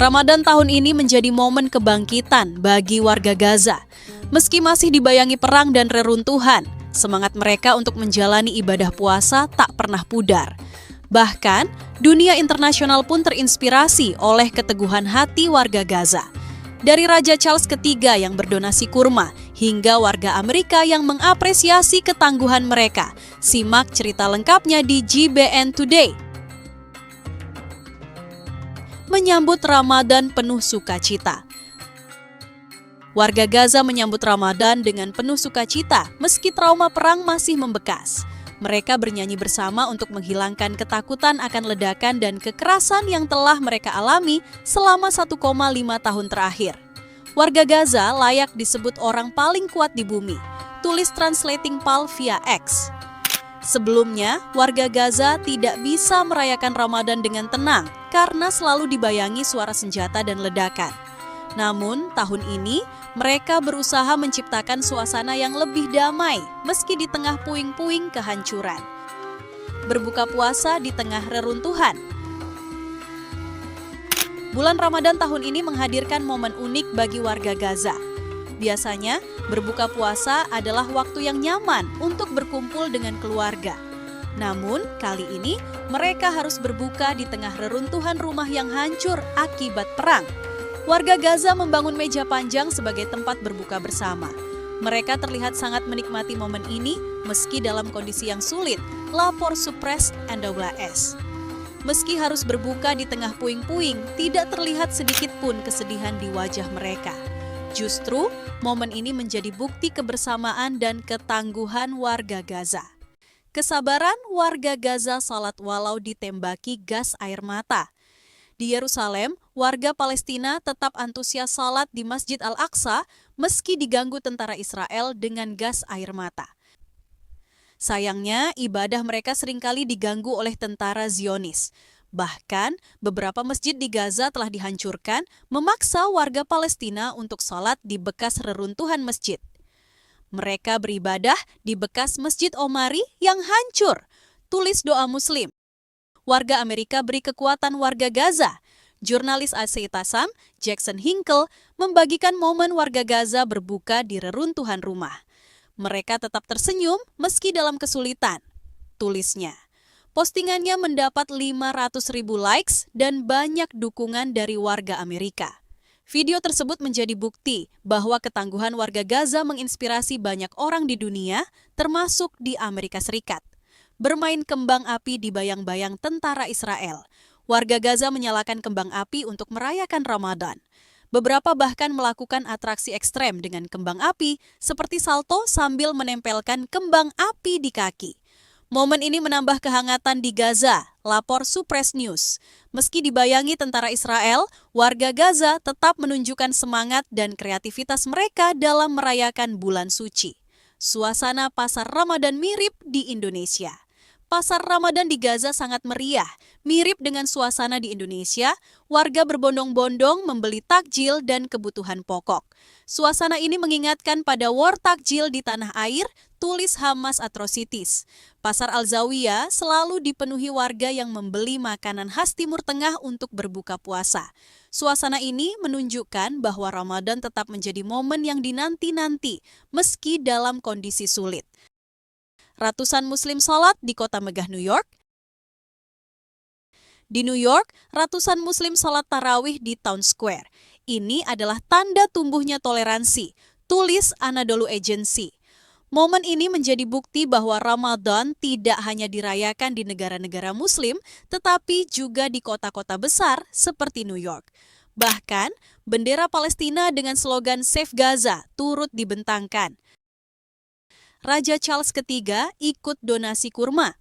Ramadan tahun ini menjadi momen kebangkitan bagi warga Gaza. Meski masih dibayangi perang dan reruntuhan, semangat mereka untuk menjalani ibadah puasa tak pernah pudar. Bahkan, dunia internasional pun terinspirasi oleh keteguhan hati warga Gaza. Dari Raja Charles III yang berdonasi kurma, hingga warga Amerika yang mengapresiasi ketangguhan mereka. Simak cerita lengkapnya di GBN Today. Menyambut Ramadan penuh sukacita. Warga Gaza menyambut Ramadan dengan penuh sukacita meski trauma perang masih membekas. Mereka bernyanyi bersama untuk menghilangkan ketakutan akan ledakan dan kekerasan yang telah mereka alami selama 1,5 tahun terakhir. Warga Gaza layak disebut orang paling kuat di bumi, tulis Translating Pal via X. Sebelumnya, warga Gaza tidak bisa merayakan Ramadan dengan tenang karena selalu dibayangi suara senjata dan ledakan. Namun, tahun ini mereka berusaha menciptakan suasana yang lebih damai meski di tengah puing-puing kehancuran. Berbuka puasa di tengah reruntuhan. Bulan Ramadan tahun ini menghadirkan momen unik bagi warga Gaza. Biasanya, berbuka puasa adalah waktu yang nyaman untuk berkumpul dengan keluarga. Namun, kali ini mereka harus berbuka di tengah reruntuhan rumah yang hancur akibat perang. Warga Gaza membangun meja panjang sebagai tempat berbuka bersama. Mereka terlihat sangat menikmati momen ini meski dalam kondisi yang sulit, lapor Supres NWS. Meski harus berbuka di tengah puing-puing, tidak terlihat sedikit pun kesedihan di wajah mereka. Justru, momen ini menjadi bukti kebersamaan dan ketangguhan warga Gaza. Kesabaran warga Gaza salat walau ditembaki gas air mata. Di Yerusalem, warga Palestina tetap antusias salat di Masjid Al-Aqsa meski diganggu tentara Israel dengan gas air mata. Sayangnya, ibadah mereka seringkali diganggu oleh tentara Zionis. Bahkan, beberapa masjid di Gaza telah dihancurkan, memaksa warga Palestina untuk sholat di bekas reruntuhan masjid. Mereka beribadah di bekas Masjid Omari yang hancur, tulis Doa Muslim. Warga Amerika beri kekuatan warga Gaza. Jurnalis Asetasam, Jackson Hinkle, membagikan momen warga Gaza berbuka di reruntuhan rumah. Mereka tetap tersenyum meski dalam kesulitan, tulisnya. Postingannya mendapat 500.000 likes dan banyak dukungan dari warga Amerika. Video tersebut menjadi bukti bahwa ketangguhan warga Gaza menginspirasi banyak orang di dunia, termasuk di Amerika Serikat. Bermain kembang api di bayang-bayang tentara Israel. Warga Gaza menyalakan kembang api untuk merayakan Ramadan. Beberapa bahkan melakukan atraksi ekstrem dengan kembang api, seperti salto sambil menempelkan kembang api di kaki. Momen ini menambah kehangatan di Gaza, lapor Supres News. Meski dibayangi tentara Israel, warga Gaza tetap menunjukkan semangat dan kreativitas mereka dalam merayakan bulan suci. Suasana pasar Ramadan mirip di Indonesia. Pasar Ramadan di Gaza sangat meriah, mirip dengan suasana di Indonesia. Warga berbondong-bondong membeli takjil dan kebutuhan pokok. Suasana ini mengingatkan pada war takjil di tanah air, tulis Hamas Atrocities. Pasar Al-Zawiyah selalu dipenuhi warga yang membeli makanan khas Timur Tengah untuk berbuka puasa. Suasana ini menunjukkan bahwa Ramadan tetap menjadi momen yang dinanti-nanti, meski dalam kondisi sulit. Ratusan Muslim sholat di kota megah New York. Di New York, ratusan Muslim sholat tarawih di Town Square. Ini adalah tanda tumbuhnya toleransi, tulis Anadolu Agency. Momen ini menjadi bukti bahwa Ramadan tidak hanya dirayakan di negara-negara Muslim, tetapi juga di kota-kota besar seperti New York. Bahkan, bendera Palestina dengan slogan Save Gaza turut dibentangkan. Raja Charles III ikut donasi kurma.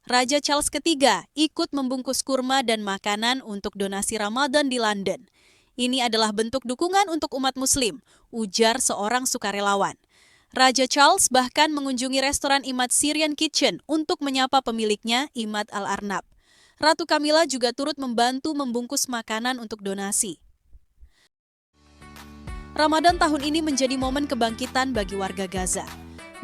Raja Charles III ikut membungkus kurma dan makanan untuk donasi Ramadan di London. Ini adalah bentuk dukungan untuk umat Muslim, ujar seorang sukarelawan. Raja Charles bahkan mengunjungi restoran Imad Syrian Kitchen untuk menyapa pemiliknya, Imad Al-Arnab. Ratu Camilla juga turut membantu membungkus makanan untuk donasi. Ramadan tahun ini menjadi momen kebangkitan bagi warga Gaza.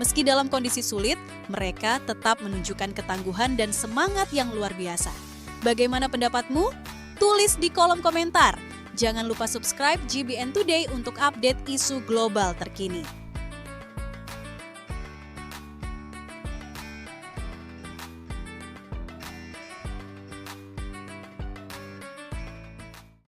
Meski dalam kondisi sulit, mereka tetap menunjukkan ketangguhan dan semangat yang luar biasa. Bagaimana pendapatmu? Tulis di kolom komentar. Jangan lupa subscribe GBN Today untuk update isu global terkini.